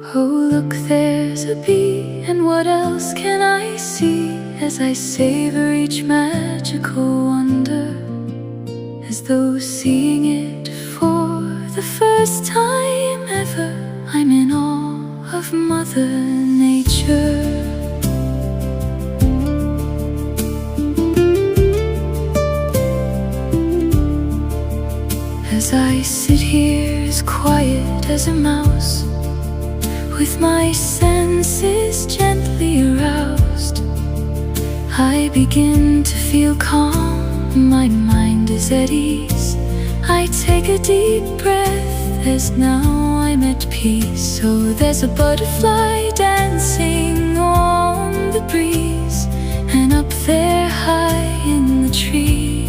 Oh, look, there's a bee, and what else can I see as I savor each magical wonder, as though seeing it for the first time ever. I'm in awe of Mother Nature. As I sit here as quiet as a mouse, with my senses gently aroused, I begin to feel calm, my mind is at ease. I take a deep breath as now I'm at peace. So there's a butterfly dancing on the breeze, and up there high in the trees